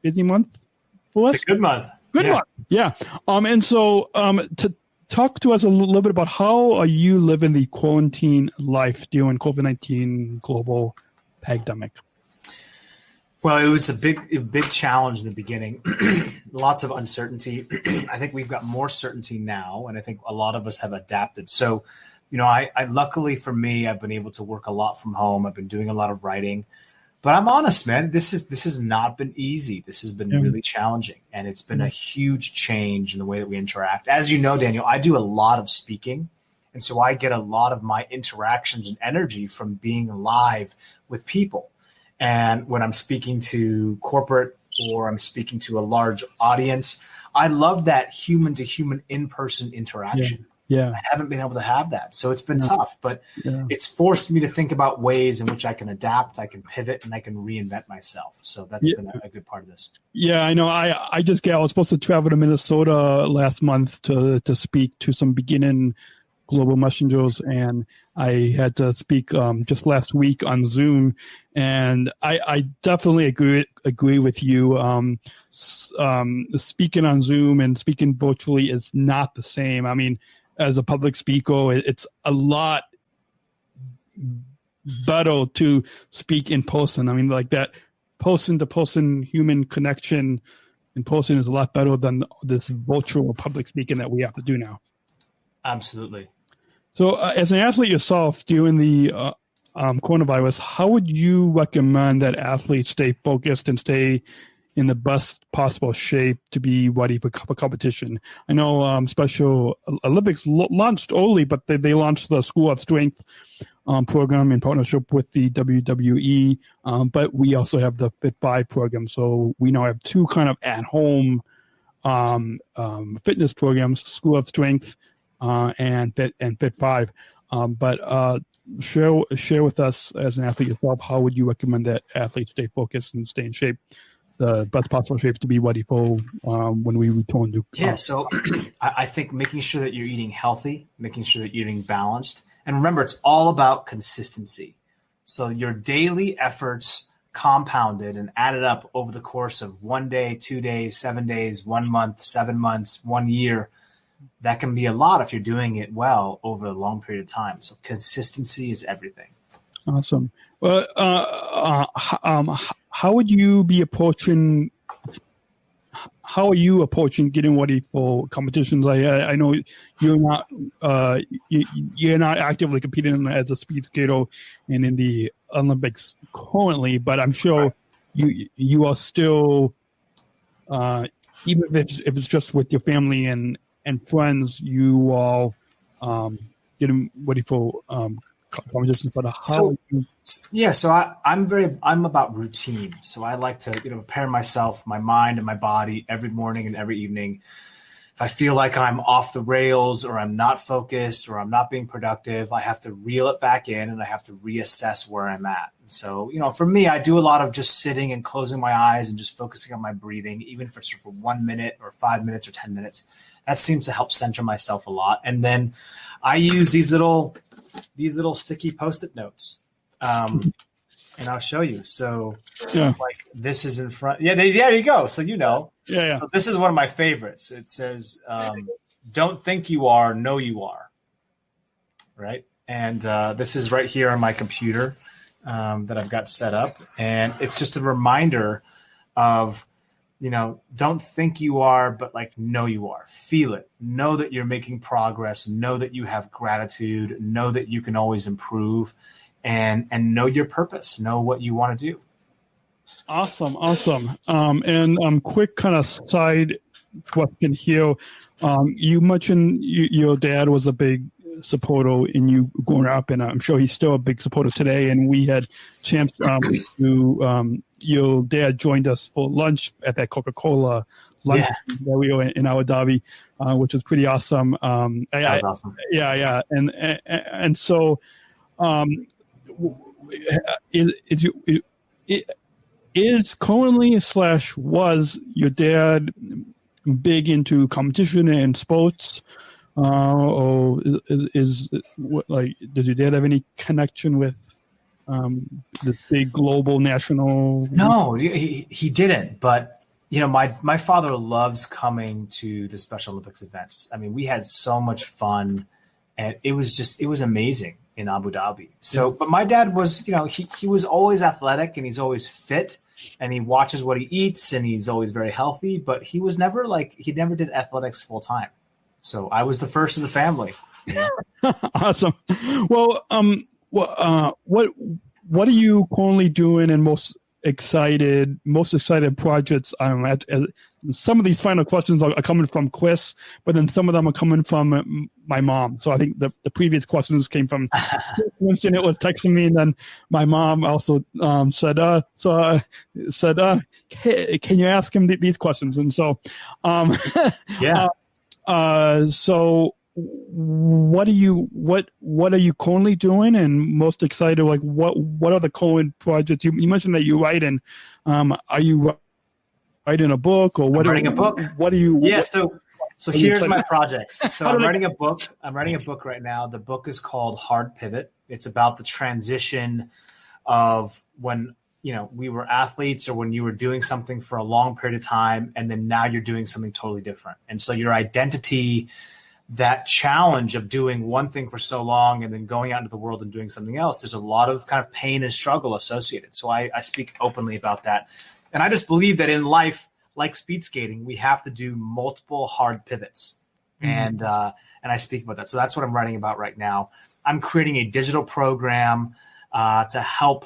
busy month for us. It's a good month. Good month. Yeah. And so to talk to us a little bit about how are you living the quarantine life during COVID-19 global pandemic? Well, it was a big challenge in the beginning. Lots of uncertainty. I think we've got more certainty now, and I think a lot of us have adapted. So, I luckily for me, I've been able to work a lot from home. I've been doing a lot of writing, but I'm honest, man. This has not been easy. This has been really challenging, and it's been a huge change in the way that we interact. As you know, Daniel, I do a lot of speaking, and so I get a lot of my interactions and energy from being live with people. And when I'm speaking to corporate or I'm speaking to a large audience, I love that human-to-human in-person interaction. Yeah. I haven't been able to have that. So it's been tough, but it's forced me to think about ways in which I can adapt, I can pivot, and I can reinvent myself. So that's been a good part of this. Yeah, I know. I was supposed to travel to Minnesota last month to speak to some beginning global messengers, and I had to speak just last week on Zoom, and I definitely agree with you. Speaking on Zoom and speaking virtually is not the same. I mean, as a public speaker, it's a lot better to speak in person. I mean, like that person-to-person human connection in person is a lot better than this virtual public speaking that we have to do now. Absolutely. So as an athlete yourself during the coronavirus, how would you recommend that athletes stay focused and stay in the best possible shape to be ready for competition? I know Special Olympics launched early, but they launched the School of Strength program in partnership with the WWE, but we also have the Fit 5 program. So we now have two kind of at-home fitness programs, School of Strength and Fit 5. But share with us as an athlete yourself, how would you recommend that athletes stay focused and stay in shape, the best possible shape to be ready for when we return to? So I think making sure that you're eating healthy, making sure that you're eating balanced. And remember, it's all about consistency. So your daily efforts compounded and added up over the course of 1 day, 2 days, 7 days, 1 month, 7 months, 1 year. That can be a lot if you're doing it well over a long period of time. So consistency is everything. Awesome. Well, how would you be approaching? How are you approaching getting ready for competitions? I know you're not you're not actively competing as a speed skater and in the Olympics currently, but I'm sure you are still even if it's just with your family and friends, you are getting ready for competitions. But how? So I'm about routine. So I like to prepare myself, my mind and my body every morning and every evening. If I feel like I'm off the rails or I'm not focused or I'm not being productive, I have to reel it back in and I have to reassess where I'm at. So, for me, I do a lot of just sitting and closing my eyes and just focusing on my breathing, even if it's for 1 minute or 5 minutes or 10 minutes. That seems to help center myself a lot. And then I use these little sticky Post-it notes. And I'll show you. So like this is in front. Yeah, there you go. So Yeah. So this is one of my favorites. It says, don't think you are, know you are. Right. And this is right here on my computer that I've got set up. And it's just a reminder of, don't think you are, but know you are. Feel it. Know that you're making progress. Know that you have gratitude. Know that you can always improve. And know your purpose, know what you want to do. Awesome. And quick kind of side question here. You mentioned your dad was a big supporter in you growing up, and I'm sure he's still a big supporter today. And we had chance to your dad joined us for lunch at that Coca-Cola lunch that we were in Abu Dhabi, which was pretty awesome. Awesome. Yeah. And so. Is currently / was your dad big into competition and sports, or does your dad have any connection with the big global national? No, he didn't. But my father loves coming to the Special Olympics events. I mean, we had so much fun, and it was amazing in Abu Dhabi. So, but my dad was, he was always athletic and he's always fit and he watches what he eats and he's always very healthy, but he was never he never did athletics full time. So I was the first of the family. Awesome. Well, what are you currently doing and most excited projects? Some of these final questions are coming from Chris, but then some of them are coming from my mom. So I think the previous questions came from Winston. It was texting me, and then my mom also said, can you ask him these questions? And so, so what are you currently doing and most excited? What are the current projects? You mentioned that you write, and are you writing a book, or what? I'm writing a book. What are you? Yeah. So here's my projects. So I'm writing a book. I'm writing a book right now. The book is called Hard Pivot. It's about the transition of when we were athletes, or when you were doing something for a long period of time, and then now you're doing something totally different. And so your identity that challenge of doing one thing for so long and then going out into the world and doing something else, there's a lot of kind of pain and struggle associated. So I speak openly about that. And I just believe that in life, like speed skating, we have to do multiple hard pivots. And I speak about that. So that's what I'm writing about right now. I'm creating a digital program to help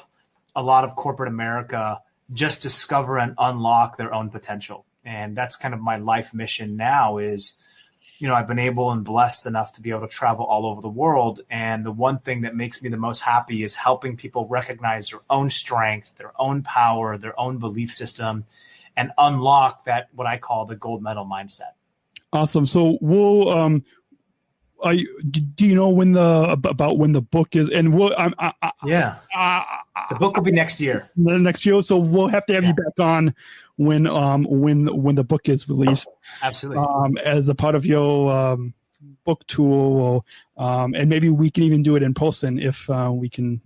a lot of corporate America just discover and unlock their own potential. And that's kind of my life mission now is, I've been able and blessed enough to be able to travel all over the world. And the one thing that makes me the most happy is helping people recognize their own strength, their own power, their own belief system, and unlock that, what I call the gold medal mindset. Awesome. So we'll, do you know when the book is? And we'll, the book will be next year. Next year. So we'll have to have you back on when the book is released. Absolutely. As a part of your book tour, and maybe we can even do it in person if we can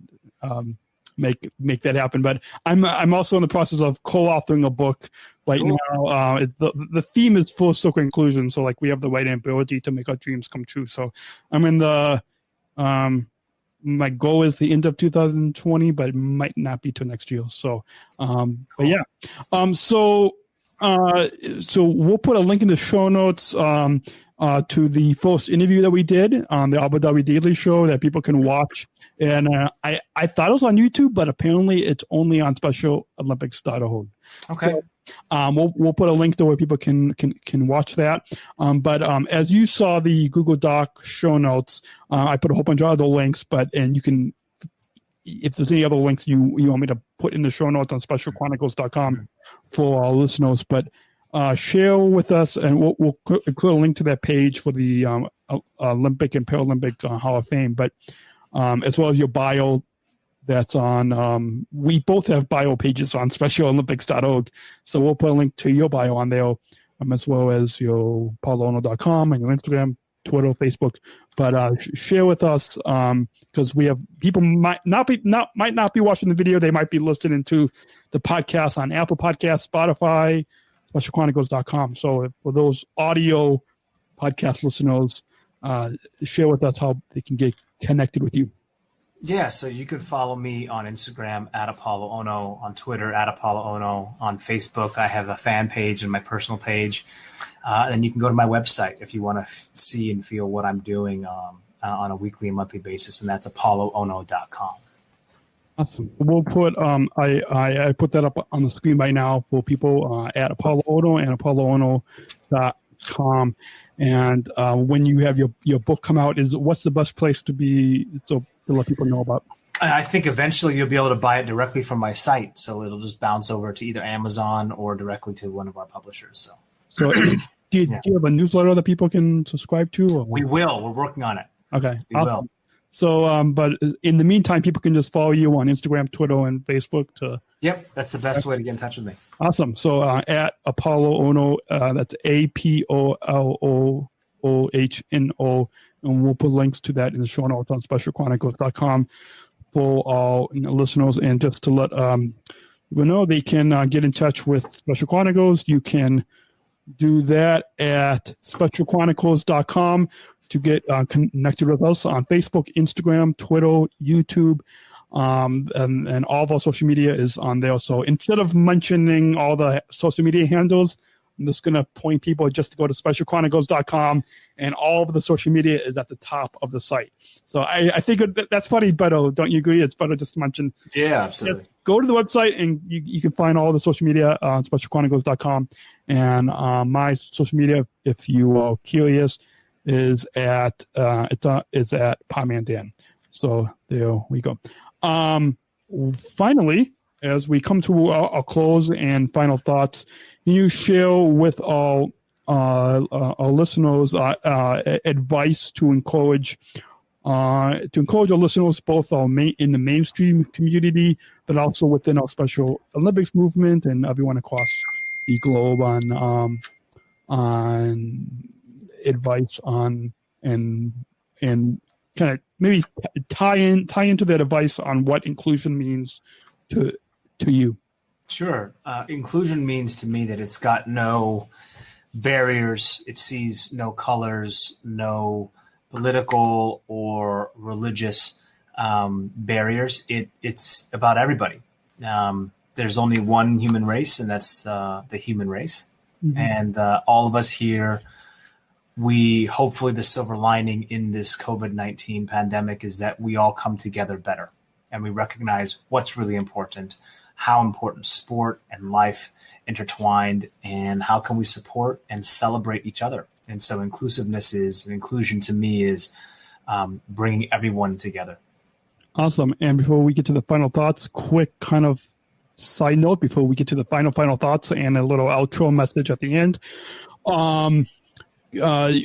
make that happen. But I'm also in the process of co-authoring a book right now. The theme is full circle inclusion. So like we have the right ability to make our dreams come true. So I'm in the my goal is the end of 2020, but it might not be till next year. So, but yeah. So we'll put a link in the show notes to the first interview that we did on the Abu Dhabi Daily Show that people can watch. And I thought it was on YouTube, but apparently it's only on SpecialOlympics.org. Okay. So, we'll put a link to where people can watch that. But as you saw the Google Doc show notes, I put a whole bunch of other links. And you can, if there's any other links you want me to put in the show notes on SpecialChronicles.com for our listeners, but share with us, and we'll include a link to that page for the Olympic and Paralympic Hall of Fame. But as well as your bio that's on, we both have bio pages on SpecialOlympics.org. So we'll put a link to your bio on there, as well as your apolooanton.com and your Instagram, Twitter, Facebook. But share with us, because we have people might not be watching the video. They might be listening to the podcast on Apple Podcasts, Spotify, SpecialChronicles.com. So for those audio podcast listeners, share with us how they can get connected with you. Yeah, so you could follow me on Instagram at Apolo Ohno, on Twitter at Apolo Ohno, on Facebook. I have a fan page and my personal page. And you can go to my website if you want to see and feel what I'm doing on a weekly and monthly basis, and that's apolooanton.com. Awesome. We'll put I put that up on the screen right now for people at Apolo Ohno and apolooanton.com. And when you have your book come out, what's the best place to be to let people know about? I think eventually you'll be able to buy it directly from my site, so it'll just bounce over to either Amazon or directly to one of our publishers. So do you have a newsletter that people can subscribe to? Or? We will. We're working on it. Okay. We will. So, but in the meantime, people can just follow you on Instagram, Twitter, and Facebook. Yep, that's the best way to get in touch with me. Awesome. So at Apolo Ohno, that's APOLOOHNO, and we'll put links to that in the show notes on SpecialChronicles.com for all listeners. And just to let people know, they can get in touch with Special Chronicles. You can do that at SpecialChronicles.com. to get connected with us on Facebook, Instagram, Twitter, YouTube, and all of our social media is on there. So instead of mentioning all the social media handles, I'm just going to point people just to go to SpecialChronicles.com, and all of the social media is at the top of the site. So I think that's probably better. Don't you agree? It's better just to mention. Yeah, absolutely. Go to the website, and you can find all the social media on SpecialChronicles.com. And my social media, if you are curious, is at Podman Dan. So there we go. Finally, as we come to our close and final thoughts, can you share with our listeners advice to encourage our listeners, both in the mainstream community, but also within our Special Olympics movement and everyone across the globe on advice on and kind of maybe tie into that advice on what inclusion means to you? Sure. Inclusion means to me that it's got no barriers. It sees no colors, no political or religious barriers. It's about everybody. There's only one human race, and that's the human race. Mm-hmm. And all of us here, hopefully the silver lining in this COVID-19 pandemic is that we all come together better, and we recognize what's really important, how important sport and life intertwined, and how can we support and celebrate each other. And so inclusiveness and inclusion to me is bringing everyone together. Awesome. And before we get to the final thoughts, quick kind of side note before we get to the final thoughts and a little outro message at the end.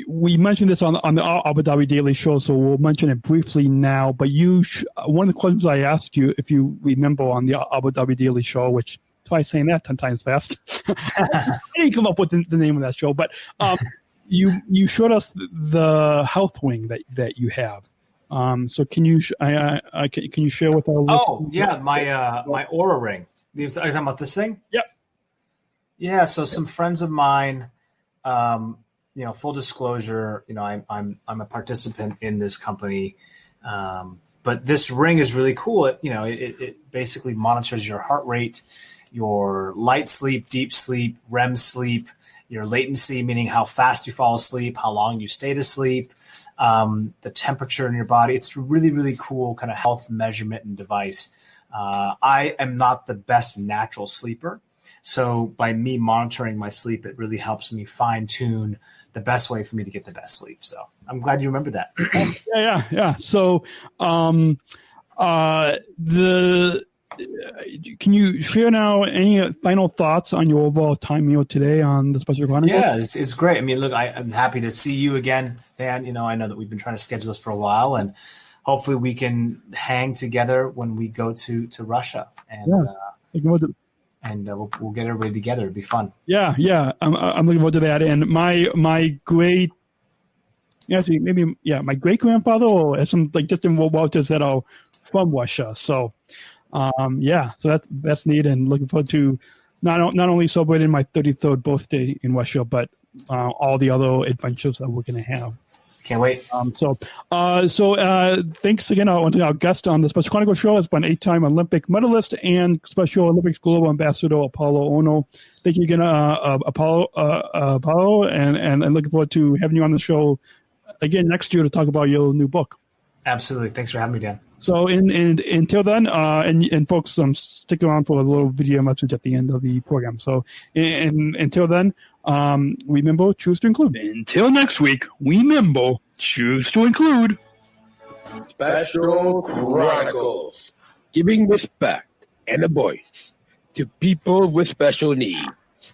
We mentioned this on the Abu Dhabi Daily Show, so we'll mention it briefly now. But one of the questions I asked you, if you remember on the Abu Dhabi Daily Show, which try saying that 10 times fast. I didn't come up with the name of that show, but you showed us the health wing that you have. So can you share with our listeners? Oh yeah, my Aura ring. Are you talking about this thing? Yep. Yeah. So some friends of mine, full disclosure, I'm a participant in this company, but this ring is really cool. It basically monitors your heart rate, your light sleep, deep sleep, REM sleep, your latency, meaning how fast you fall asleep, how long you stay to sleep, the temperature in your body. It's a really, really cool kind of health measurement and device. I am not the best natural sleeper. So by me monitoring my sleep, it really helps me fine tune the best way for me to get the best sleep. So I'm glad you remember that. Yeah. So, can you share now any final thoughts on your overall time today on the Special Chronicles? Yeah, it's great. I mean, look, I'm happy to see you again, Dan. I know that we've been trying to schedule this for a while, and hopefully we can hang together when we go to Russia, and we'll get everybody together. It'd be fun. Yeah. I'm looking forward to that. And my great grandfather or some just in World War II that are from Russia. So. So that's neat, and looking forward to not only celebrating my 33rd birthday in Russia, but all the other adventures that we're going to have. Can't wait. So thanks again. Our guest on the Special Chronicles show has been 8-time Olympic medalist and Special Olympics Global Ambassador Apolo Anton. Thank you again, Apolo, and looking forward to having you on the show again next year to talk about your new book. Absolutely. Thanks for having me, Dan. So until then, and folks, stick around for a little video message at the end of the program. So until then, remember, choose to include. Until next week, remember, choose to include. Special Chronicles, giving respect and a voice to people with special needs.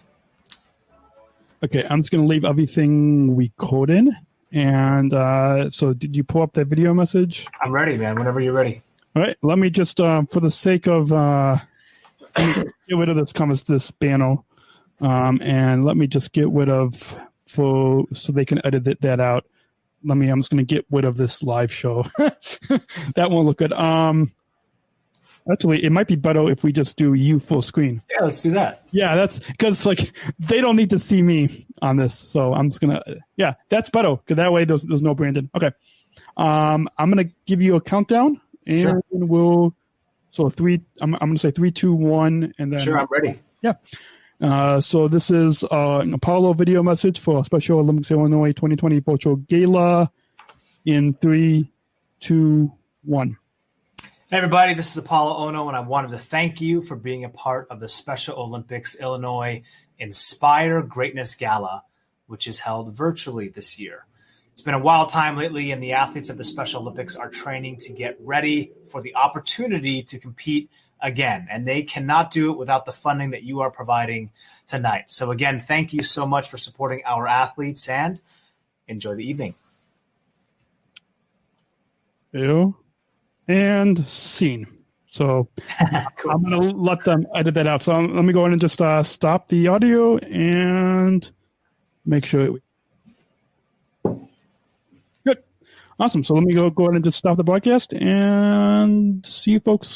Okay, I'm just going to leave everything recorded. And so did you pull up that video message? I'm ready, man. Whenever you're ready. All right. Let me just, for the sake of get rid of this panel, and let me just get rid of, so they can edit that out. I'm just going to get rid of this live show. That won't look good. Actually, it might be better if we just do you full screen. Yeah, let's do that. Yeah, that's because they don't need to see me on this, so I'm just gonna. Yeah, that's better because that way there's no Brandon. Okay, I'm gonna give you a countdown, and sure. we'll. So 3. I'm gonna say 3, 2, 1, and then. Sure, I'm ready. Yeah. So this is an Apollo video message for Special Olympics Illinois 2020 virtual gala. In 3, 2, 1. Hey everybody, this is Apolo Anton, and I wanted to thank you for being a part of the Special Olympics Illinois Inspire Greatness Gala, which is held virtually this year. It's been a wild time lately, and the athletes of the Special Olympics are training to get ready for the opportunity to compete again, and they cannot do it without the funding that you are providing tonight. So again, thank you so much for supporting our athletes, and enjoy the evening. Ew. And scene. So cool. I'm going to let them edit that out. So let me go in and just stop the audio and make sure. Good. Awesome. So let me go ahead and just stop the broadcast and see you folks